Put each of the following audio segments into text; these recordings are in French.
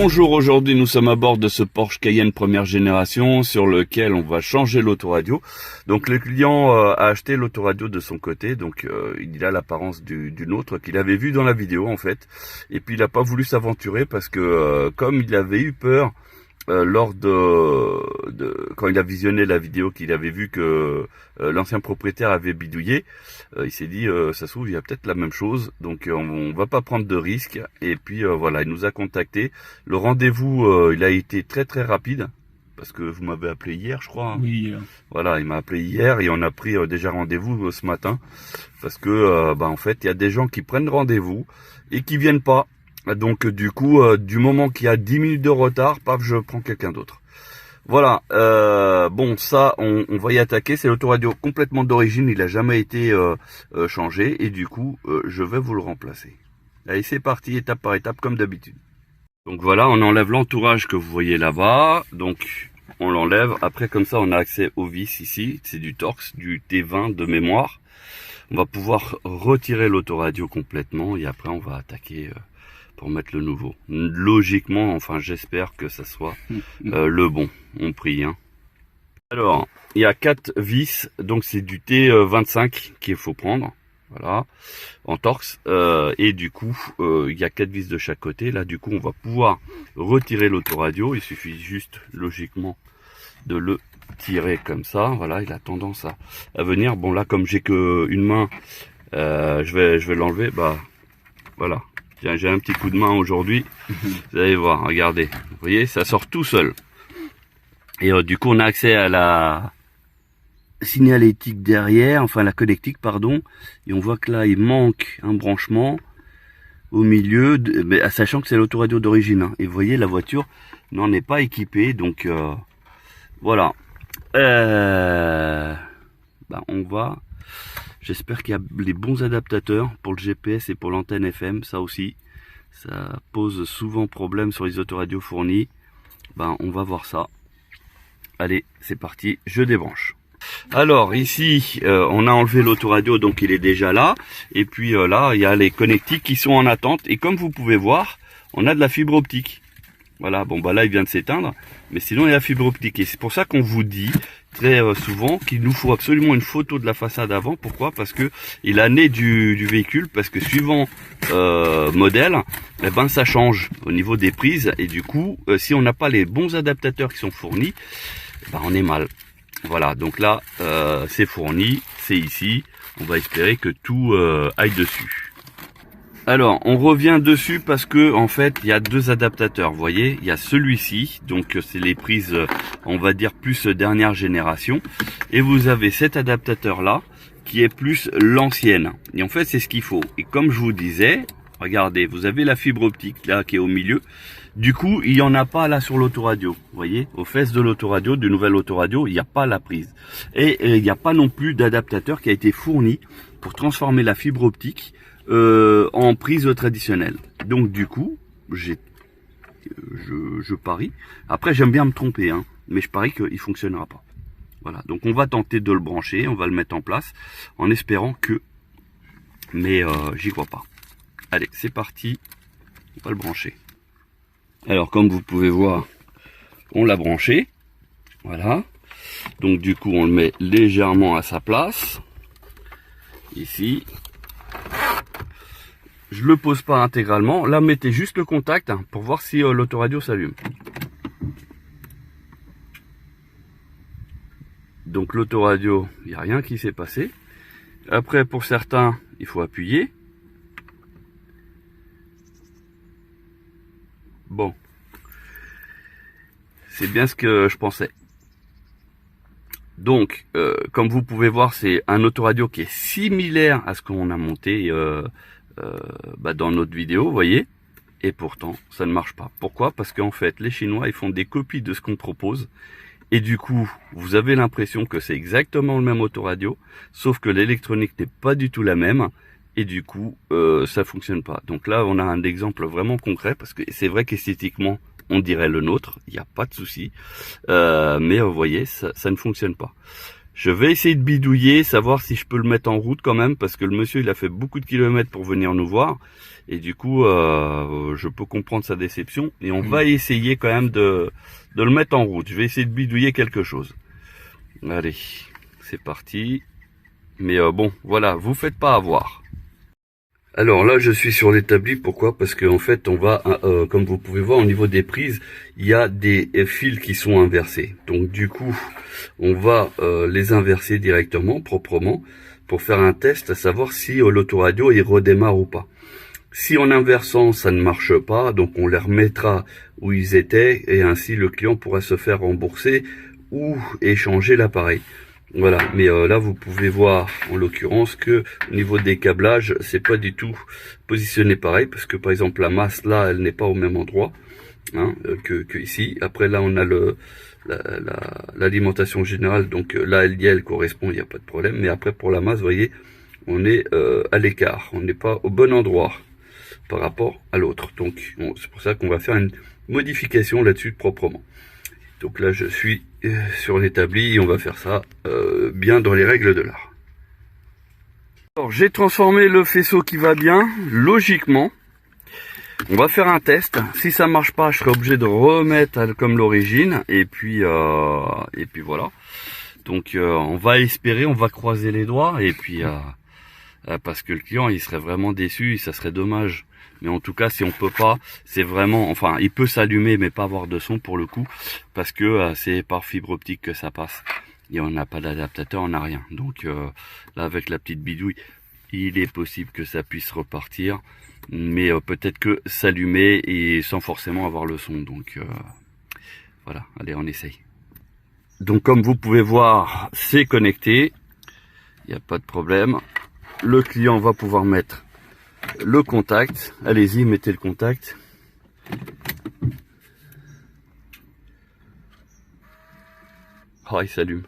Bonjour, aujourd'hui nous sommes à bord de ce Porsche Cayenne première génération sur lequel on va changer l'autoradio. Donc le client a acheté l'autoradio de son côté, donc il a l'apparence d'une autre qu'il avait vu dans la vidéo en fait. Et puis il n'a pas voulu s'aventurer parce que comme il avait eu peur lors quand il a visionné la vidéo, qu'il avait vu que l'ancien propriétaire avait bidouillé, il s'est dit ça se trouve il y a peut-être la même chose, donc on va pas prendre de risques. Et puis voilà, il nous a contacté. Le rendez-vous il a été très très rapide parce que vous m'avez appelé hier, je crois. Oui. Voilà, il m'a appelé hier et on a pris déjà rendez-vous ce matin parce que en fait il y a des gens qui prennent rendez-vous et qui viennent pas. Donc du coup, du moment qu'il y a 10 minutes de retard, paf, je prends quelqu'un d'autre. Voilà, bon ça, on va y attaquer. C'est l'autoradio complètement d'origine, il n'a jamais été changé et du coup, je vais vous le remplacer. Allez, c'est parti, étape par étape comme d'habitude. Donc voilà, on enlève l'entourage que vous voyez là-bas. Donc on l'enlève. Après comme ça, on a accès aux vis ici. C'est du Torx, du T20 de mémoire. On va pouvoir retirer l'autoradio complètement et après on va attaquer pour mettre le nouveau. Logiquement, enfin j'espère que ça soit le bon. On prie. Hein. Alors, il y a 4 vis, donc c'est du T25 qu'il faut prendre. Voilà, en Torx. Et du coup, il y a 4 vis de chaque côté. Là, du coup, on va pouvoir retirer l'autoradio. Il suffit juste, logiquement, de le tirer comme ça. Voilà, il a tendance à venir. Bon, là, comme j'ai que une main, je vais l'enlever. Bah, voilà. J'ai un petit coup de main aujourd'hui. Vous allez voir, regardez. Vous voyez, ça sort tout seul. Et du coup, on a accès à la signalétique derrière, enfin la connectique, pardon. Et on voit que là, il manque un branchement au milieu, mais sachant que c'est l'autoradio d'origine. Hein. Et vous voyez, la voiture n'en est pas équipée. Donc, voilà. On va... J'espère qu'il y a les bons adaptateurs pour le GPS et pour l'antenne FM, ça aussi. Ça pose souvent problème sur les autoradios fournis. On va voir ça. Allez, c'est parti, je débranche. Alors ici, on a enlevé l'autoradio, donc il est déjà là. Et puis là, il y a les connectiques qui sont en attente. Et comme vous pouvez voir, on a de la fibre optique. Voilà, bon là il vient de s'éteindre, mais sinon il y a la fibre optique. Et c'est pour ça qu'on vous dit très souvent qu'il nous faut absolument une photo de la façade avant. Pourquoi? Parce que et l'année du véhicule, parce que suivant modèle, ça change au niveau des prises. Et du coup, si on n'a pas les bons adaptateurs qui sont fournis, on est mal. Voilà, donc là c'est fourni, c'est ici. On va espérer que tout aille dessus. Alors, on revient dessus parce que en fait, il y a 2 adaptateurs. Vous voyez, il y a celui-ci, donc c'est les prises, on va dire plus dernière génération, et vous avez cet adaptateur-là qui est plus l'ancienne. Et en fait, c'est ce qu'il faut. Et comme je vous disais, regardez, vous avez la fibre optique là qui est au milieu. Du coup, il n'y en a pas là sur l'autoradio. Vous voyez, aux fesses de l'autoradio, du nouvel autoradio, il n'y a pas la prise. Et il n'y a pas non plus d'adaptateur qui a été fourni pour transformer la fibre optique en prise traditionnelle. Donc du coup, je parie. Après, j'aime bien me tromper, hein, mais je parie qu'il fonctionnera pas. Voilà. Donc on va tenter de le brancher, on va le mettre en place, en espérant que. Mais j'y crois pas. Allez, c'est parti. On va le brancher. Alors, comme vous pouvez voir, on l'a branché. Voilà. Donc du coup, on le met légèrement à sa place. Ici. Je le pose pas intégralement. Là, mettez juste le contact pour voir si l'autoradio s'allume. Donc l'autoradio, il n'y a rien qui s'est passé. Après, pour certains, il faut appuyer. Bon. C'est bien ce que je pensais. Donc, comme vous pouvez voir, c'est un autoradio qui est similaire à ce qu'on a monté dans notre vidéo, vous voyez, et pourtant ça ne marche pas. Pourquoi? Parce qu'en fait les Chinois ils font des copies de ce qu'on propose et du coup vous avez l'impression que c'est exactement le même autoradio, sauf que l'électronique n'est pas du tout la même et du coup ça fonctionne pas. Donc là on a un exemple vraiment concret parce que c'est vrai qu'esthétiquement on dirait le nôtre, il n'y a pas de souci, mais vous voyez ça ne fonctionne pas. Je vais essayer de bidouiller, savoir si je peux le mettre en route quand même, parce que le monsieur il a fait beaucoup de kilomètres pour venir nous voir, et du coup je peux comprendre sa déception, et on va essayer quand même de le mettre en route. Je vais essayer de bidouiller quelque chose. Allez, c'est parti. Mais bon, voilà, vous faites pas avoir. Alors là, je suis sur l'établi. Pourquoi? Parce qu'en fait, on va, comme vous pouvez voir, au niveau des prises, il y a des fils qui sont inversés. Donc du coup, on va les inverser directement, proprement, pour faire un test, à savoir si l'autoradio il redémarre ou pas. Si en inversant, ça ne marche pas, donc on les remettra où ils étaient, et ainsi le client pourra se faire rembourser ou échanger l'appareil. Voilà, mais là vous pouvez voir en l'occurrence que au niveau des câblages, c'est pas du tout positionné pareil, parce que par exemple la masse là, elle n'est pas au même endroit hein, que ici. Après là on a l'alimentation générale, donc là elle correspond, il n'y a pas de problème. Mais après pour la masse, vous voyez, on est à l'écart, on n'est pas au bon endroit par rapport à l'autre. Donc bon, c'est pour ça qu'on va faire une modification là-dessus proprement. Donc là je suis sur l'établi et on va faire ça bien dans les règles de l'art. Alors j'ai transformé le faisceau qui va bien, logiquement. On va faire un test. Si ça marche pas, je serai obligé de remettre comme l'origine. Et puis voilà. Donc on va espérer, on va croiser les doigts. Et puis parce que le client il serait vraiment déçu et ça serait dommage. Mais en tout cas, si on peut pas, c'est vraiment, enfin, il peut s'allumer mais pas avoir de son pour le coup, parce que c'est par fibre optique que ça passe. Et on n'a pas d'adaptateur, on n'a rien. Donc là, avec la petite bidouille, il est possible que ça puisse repartir, mais peut-être que s'allumer et sans forcément avoir le son. Donc voilà, allez, on essaye. Donc comme vous pouvez voir, c'est connecté, il n'y a pas de problème. Le client va pouvoir mettre le contact, allez-y, mettez le contact. Oh, il s'allume.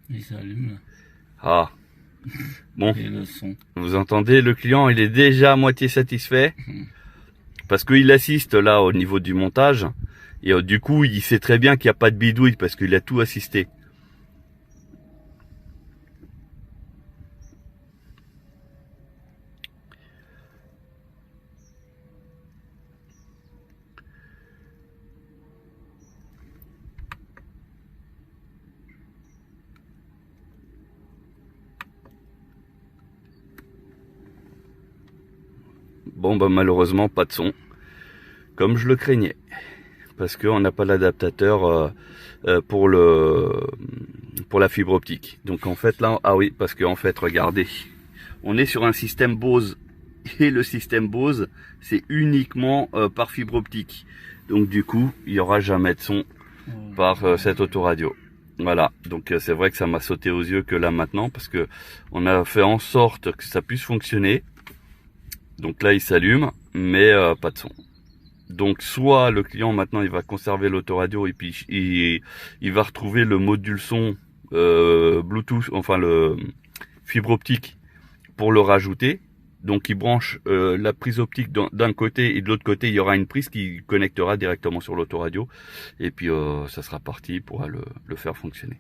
Il s'allume. Ah, bon. Et le son. Vous entendez, le client, il est déjà à moitié satisfait. Parce qu'il assiste là au niveau du montage. Et du coup, il sait très bien qu'il n'y a pas de bidouille parce qu'il a tout assisté. Bon bah malheureusement pas de son, comme je le craignais, parce qu'on n'a pas l'adaptateur pour la fibre optique. Donc en fait là, ah oui, parce que en fait regardez, on est sur un système Bose et le système Bose c'est uniquement par fibre optique. Donc du coup il n'y aura jamais de son par cette autoradio. Voilà, donc c'est vrai que ça m'a sauté aux yeux que là maintenant, parce que on a fait en sorte que ça puisse fonctionner. Donc là il s'allume, mais pas de son. Donc soit le client maintenant il va conserver l'autoradio et puis il va retrouver le module son Bluetooth, enfin le fibre optique pour le rajouter. Donc il branche la prise optique d'un côté et de l'autre côté il y aura une prise qui connectera directement sur l'autoradio. Et puis ça sera parti, il pourra le faire fonctionner.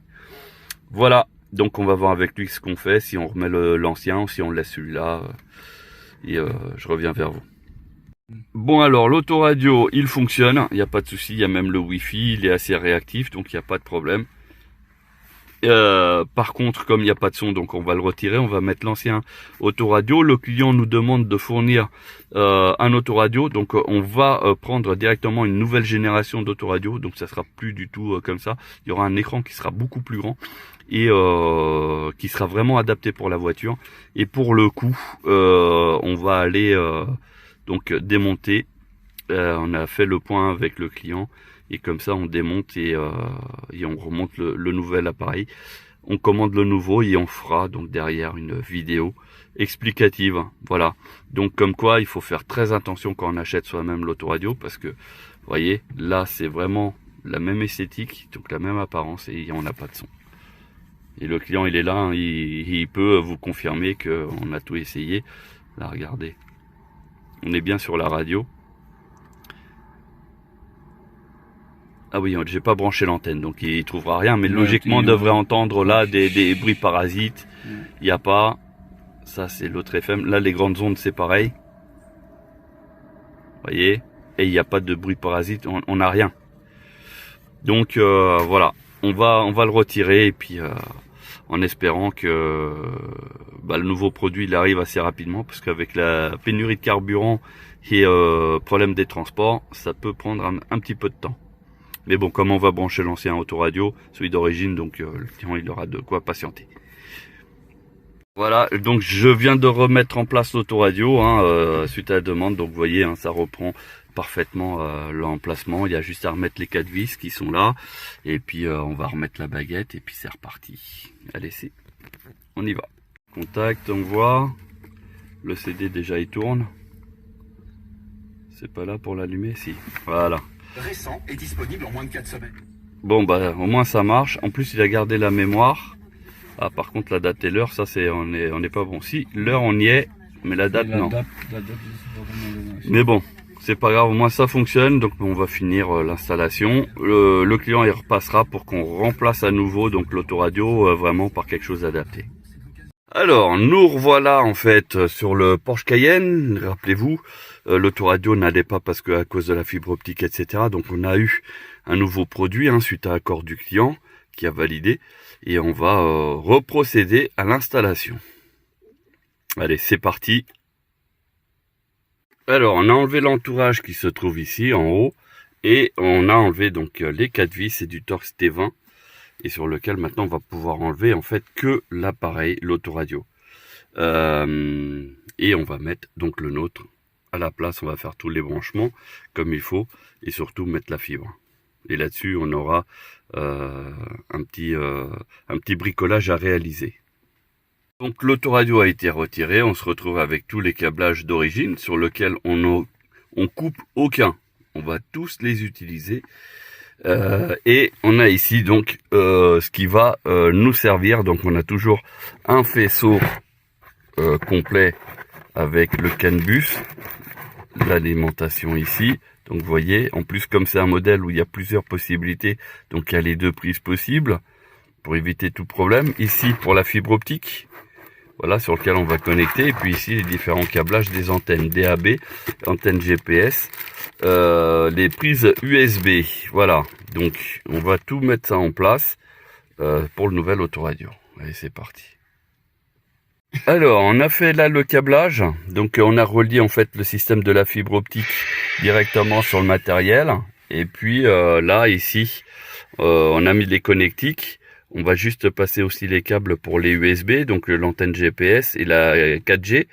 Voilà, donc on va voir avec lui ce qu'on fait, si on remet l'ancien ou si on laisse celui-là. Et je reviens vers vous. Bon alors l'autoradio il fonctionne, il n'y a pas de souci, il y a même le wifi, il est assez réactif donc il n'y a pas de problème. Par contre comme il n'y a pas de son, donc on va le retirer, on va mettre l'ancien autoradio. Le client nous demande de fournir un autoradio, donc on va prendre directement une nouvelle génération d'autoradio, donc ça sera plus du tout comme ça. Il y aura un écran qui sera beaucoup plus grand et qui sera vraiment adapté pour la voiture. Et pour le coup on va aller donc démonter. On a fait le point avec le client et comme ça on démonte et on remonte le nouvel appareil. On commande le nouveau et on fera donc derrière une vidéo explicative. Voilà, donc comme quoi il faut faire très attention quand on achète soi-même l'autoradio, parce que vous voyez là c'est vraiment la même esthétique, donc la même apparence, et on n'a pas de son. Et le client il est là, hein, il peut vous confirmer qu'on a tout essayé. Là regardez, on est bien sur la radio. Ah oui, j'ai pas branché l'antenne, donc il trouvera rien. Mais Ouais, logiquement, on puis, devrait entendre là des bruits parasites. Ouais. Il n'y a pas. Ça, c'est l'autre FM. Là, les grandes ondes, c'est pareil. Vous voyez? Et il n'y a pas de bruit parasite. On n'a rien. Donc, voilà. On va le retirer. Et puis, en espérant que le nouveau produit il arrive assez rapidement. Parce qu'avec la pénurie de carburant et problème des transports, ça peut prendre un petit peu de temps. Mais bon, comme on va brancher l'ancien autoradio, celui d'origine, donc le client il aura de quoi patienter. Voilà, donc je viens de remettre en place l'autoradio suite à la demande. Donc vous voyez, ça reprend parfaitement l'emplacement. Il y a juste à remettre les 4 vis qui sont là. Et puis on va remettre la baguette et puis c'est reparti. Allez, on y va. Contact, on voit. Le CD déjà il tourne. C'est pas là pour l'allumer? Si, voilà. Récent et disponible en moins de 4 semaines. Bon bah au moins ça marche. En plus il a gardé la mémoire. Ah par contre la date et l'heure, ça c'est on est pas bon. Si l'heure on y est, mais la date non. La date, je sais pas comment elle est. Mais bon, c'est pas grave, au moins ça fonctionne. Donc on va finir l'installation. Le client il repassera pour qu'on remplace à nouveau donc l'autoradio vraiment par quelque chose d'adapté. Alors nous revoilà en fait sur le Porsche Cayenne. Rappelez-vous, l'autoradio n'allait pas parce que à cause de la fibre optique, etc. Donc on a eu un nouveau produit suite à accord du client qui a validé et on va reprocéder à l'installation. Allez, c'est parti. Alors on a enlevé l'entourage qui se trouve ici en haut et on a enlevé donc les 4 vis et du Torx T20 et sur lequel maintenant on va pouvoir enlever en fait que l'appareil, l'autoradio. Et on va mettre donc le nôtre à la place. On va faire tous les branchements comme il faut et surtout mettre la fibre. Et là-dessus on aura un petit bricolage à réaliser. Donc l'autoradio a été retiré, on se retrouve avec tous les câblages d'origine sur lesquels on coupe aucun. On va tous les utiliser. Et on a ici donc ce qui va nous servir. Donc on a toujours un faisceau complet avec le CAN bus, l'alimentation ici. Donc vous voyez, en plus comme c'est un modèle où il y a plusieurs possibilités, donc il y a les 2 prises possibles pour éviter tout problème. Ici pour la fibre optique, voilà, sur lequel on va connecter. Et puis ici les différents câblages des antennes DAB, antennes GPS, les prises USB. Voilà, donc on va tout mettre ça en place pour le nouvel autoradio. Allez, c'est parti. Alors, on a fait là le câblage. Donc on a relié en fait le système de la fibre optique directement sur le matériel. Et puis là, ici, on a mis les connectiques. On va juste passer aussi les câbles pour les USB, donc l'antenne GPS et la 4G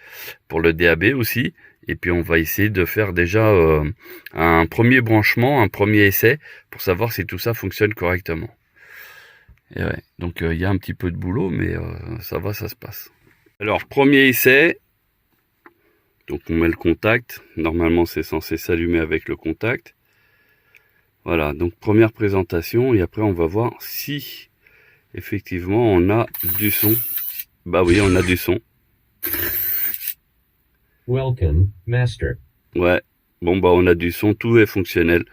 pour le DAB aussi. Et puis on va essayer de faire déjà un premier branchement, un premier essai pour savoir si tout ça fonctionne correctement. Et ouais, donc il y a un petit peu de boulot, mais ça va, ça se passe. Alors premier essai, donc on met le contact. Normalement c'est censé s'allumer avec le contact. Voilà, donc première présentation et après on va voir si effectivement on a du son. Bah oui, on a du son. Welcome, master. Ouais, bon bah on a du son, tout est fonctionnel.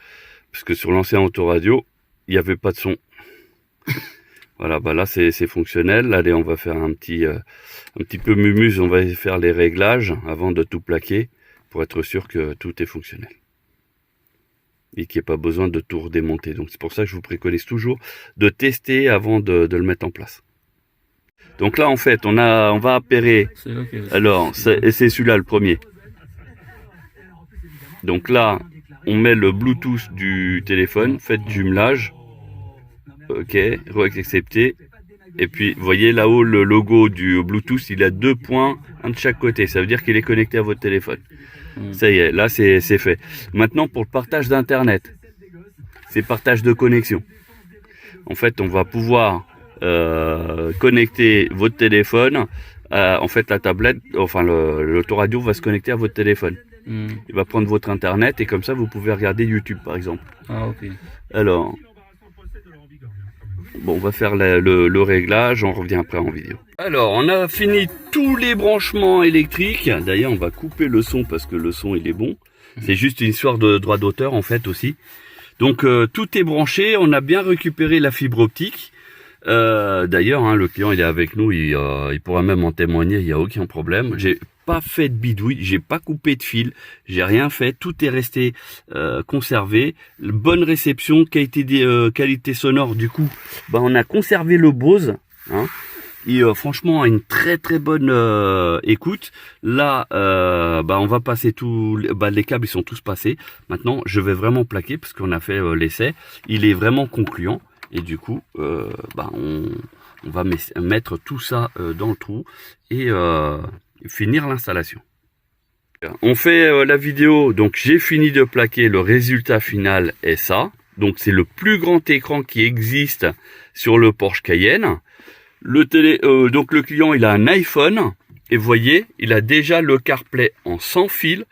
Parce que sur l'ancien autoradio, il n'y avait pas de son. Voilà, bah là c'est fonctionnel. Allez, on va faire un petit peu mumuse, on va faire les réglages avant de tout plaquer pour être sûr que tout est fonctionnel. Et qu'il n'y ait pas besoin de tout redémonter. Donc c'est pour ça que je vous préconise toujours de tester avant de le mettre en place. Donc là en fait on va appairer. Alors c'est celui-là le premier. Donc là on met le Bluetooth du téléphone, faites jumelage. Ok, accepter. Et puis vous voyez là-haut le logo du Bluetooth, il a 2 points, un de chaque côté. Ça veut dire qu'il est connecté à votre téléphone. Ça y est, là c'est fait. Maintenant pour le partage d'internet, c'est partage de connexion. En fait on va pouvoir connecter votre téléphone, en fait la tablette, enfin l'autoradio va se connecter à votre téléphone. Il va prendre votre internet et comme ça vous pouvez regarder YouTube par exemple. Ah ok. Alors, bon on va faire le réglage, on revient après en vidéo. Alors on a fini tous les branchements électriques. D'ailleurs on va couper le son parce que le son il est bon. C'est juste une histoire de droit d'auteur en fait aussi. Donc tout est branché, on a bien récupéré la fibre optique. D'ailleurs, hein, le client il est avec nous, il pourra même en témoigner, il n'y a aucun problème. J'ai pas fait de bidouille, j'ai pas coupé de fil, j'ai rien fait, tout est resté conservé. Bonne réception, qualité sonore. Du coup, bah on a conservé le Bose, hein, et franchement une très très bonne écoute. Là, bah on va passer les câbles ils sont tous passés. Maintenant, je vais vraiment plaquer parce qu'on a fait l'essai. Il est vraiment concluant. Et du coup, bah on va mettre tout ça dans le trou et finir l'installation. On fait la vidéo, donc j'ai fini de plaquer, le résultat final est ça. Donc c'est le plus grand écran qui existe sur le Porsche Cayenne. Donc le client il a un iPhone et vous voyez, il a déjà le CarPlay en sans fil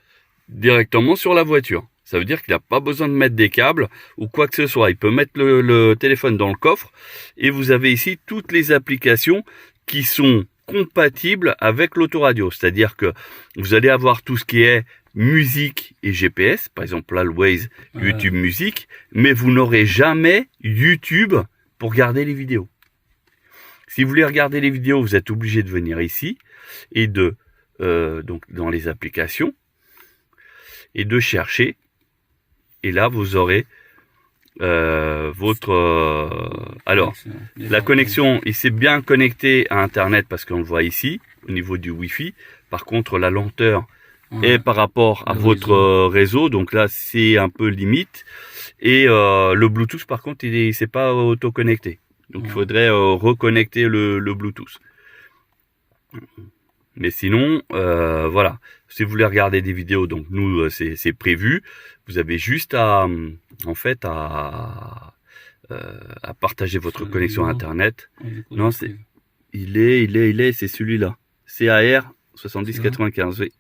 directement sur la voiture. Ça veut dire qu'il n'a pas besoin de mettre des câbles ou quoi que ce soit. Il peut mettre le téléphone dans le coffre et vous avez ici toutes les applications qui sont compatibles avec l'autoradio. C'est-à-dire que vous allez avoir tout ce qui est musique et GPS, par exemple là le Waze, YouTube Musique, mais vous n'aurez jamais YouTube pour regarder les vidéos. Si vous voulez regarder les vidéos, vous êtes obligé de venir ici et donc dans les applications et de chercher. Et là, vous aurez alors, la connexion, il s'est bien connecté à Internet parce qu'on le voit ici, au niveau du Wi-Fi. Par contre, la lenteur est par rapport à votre réseau. Donc là, c'est un peu limite. Et le Bluetooth, par contre, il ne s'est pas auto-connecté. Donc, il faudrait reconnecter le Bluetooth. Mais sinon, voilà. Si vous voulez regarder des vidéos, donc nous, c'est prévu. Vous avez juste à partager votre connexion Internet. Non, c'est celui-là. CAR 7095. Oui.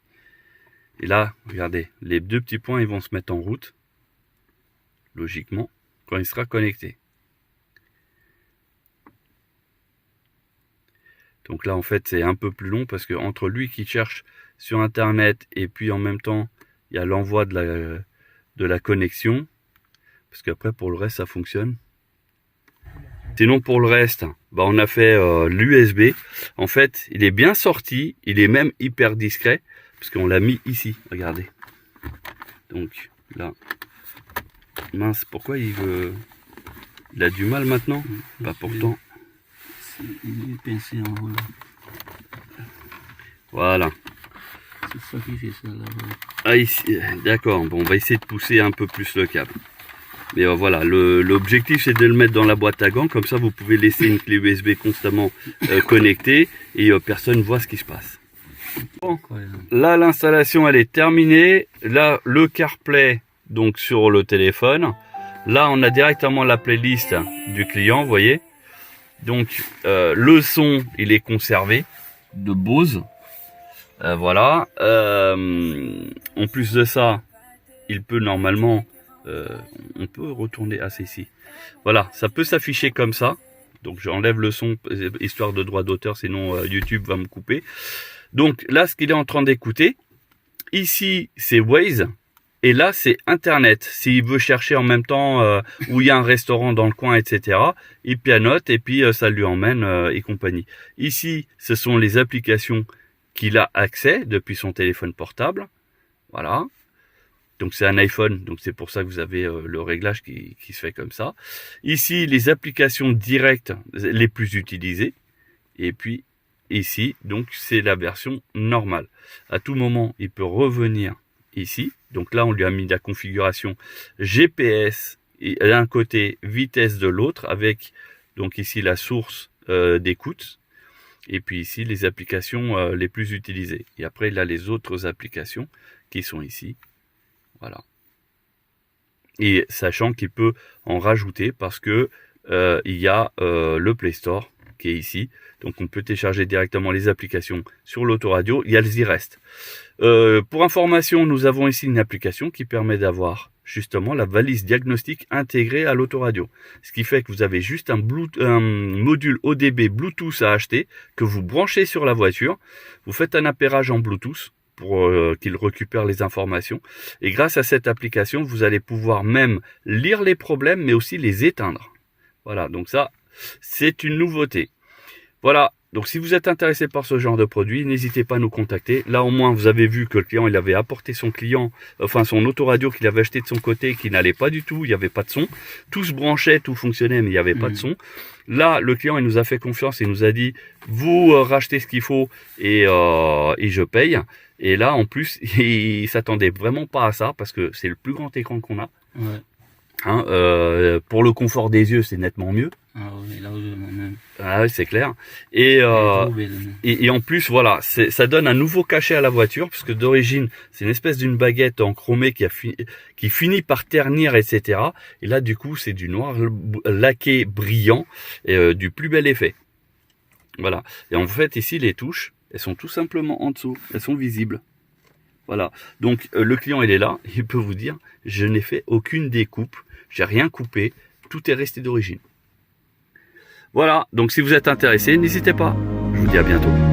Et là, regardez, les deux petits points, ils vont se mettre en route, logiquement, quand il sera connecté. Donc là, en fait, c'est un peu plus long parce que entre lui qui cherche sur Internet et puis en même temps, il y a l'envoi de la connexion. Parce qu'après, pour le reste, ça fonctionne. Sinon, pour le reste, bah, on a fait l'USB. En fait, il est bien sorti. Il est même hyper discret. Parce qu'on l'a mis ici. Regardez. Donc, là. Mince, pourquoi il a du mal maintenant? Bah, pourtant... Il est pincé en haut là. Voilà. C'est ça qui fait ça là. Ah, ici, d'accord. Bon, on va essayer de pousser un peu plus le câble. Mais voilà, l'objectif c'est de le mettre dans la boîte à gants. Comme ça, vous pouvez laisser une clé USB constamment connectée et personne ne voit ce qui se passe. Bon, là, l'installation elle est terminée. Là, le CarPlay donc sur le téléphone. Là, on a directement la playlist du client, vous voyez. Donc le son il est conservé de Bose, voilà. En plus de ça, il peut normalement, on peut retourner ici. Voilà, ça peut s'afficher comme ça. Donc j'enlève le son histoire de droit d'auteur, sinon YouTube va me couper. Donc là, ce qu'il est en train d'écouter, ici c'est Waze. Et là, c'est Internet. S'il veut chercher en même temps où il y a un restaurant dans le coin, etc., il pianote et puis ça lui emmène et compagnie. Ici, ce sont les applications qu'il a accès depuis son téléphone portable. Voilà. Donc, c'est un iPhone. Donc, c'est pour ça que vous avez le réglage qui se fait comme ça. Ici, les applications directes les plus utilisées. Et puis, ici, donc, c'est la version normale. À tout moment, il peut revenir ici. Donc là, on lui a mis la configuration GPS et d'un côté, vitesse de l'autre, avec donc ici la source d'écoute. Et puis ici, les applications les plus utilisées. Et après, il a les autres applications qui sont ici. Voilà. Et sachant qu'il peut en rajouter parce que il y a le Play Store qui est ici. Donc on peut télécharger directement les applications sur l'autoradio. Il y a le Z-Rest. Pour information, nous avons ici une application qui permet d'avoir justement la valise diagnostic intégrée à l'autoradio. Ce qui fait que vous avez juste un module ODB Bluetooth à acheter que vous branchez sur la voiture. Vous faites un appairage en Bluetooth pour qu'il récupère les informations. Et grâce à cette application, vous allez pouvoir même lire les problèmes, mais aussi les éteindre. Voilà, donc ça, c'est une nouveauté. Voilà, donc si vous êtes intéressé par ce genre de produit, n'hésitez pas à nous contacter. Là, au moins, vous avez vu que le client, il avait apporté son autoradio qu'il avait acheté de son côté, qui n'allait pas du tout, il n'y avait pas de son. Tout se branchait, tout fonctionnait, mais il n'y avait pas de son. Là, le client, il nous a fait confiance et nous a dit, vous rachetez ce qu'il faut et je paye. Et là, en plus, il s'attendait vraiment pas à ça, parce que c'est le plus grand écran qu'on a. Ouais. Hein, pour le confort des yeux, c'est nettement mieux. Ah oui, là où je même. Ah oui, c'est clair. Et en plus, voilà, ça donne un nouveau cachet à la voiture, puisque d'origine, c'est une espèce d'une baguette en chromé qui finit par ternir, etc. Et là, du coup, c'est du noir laqué brillant, et du plus bel effet. Voilà. Et en fait, ici, les touches, elles sont tout simplement en dessous. Elles sont visibles. Voilà. Donc, le client, il est là. Il peut vous dire, je n'ai fait aucune découpe. J'ai rien coupé. Tout est resté d'origine. Voilà, donc si vous êtes intéressé, n'hésitez pas. Je vous dis à bientôt.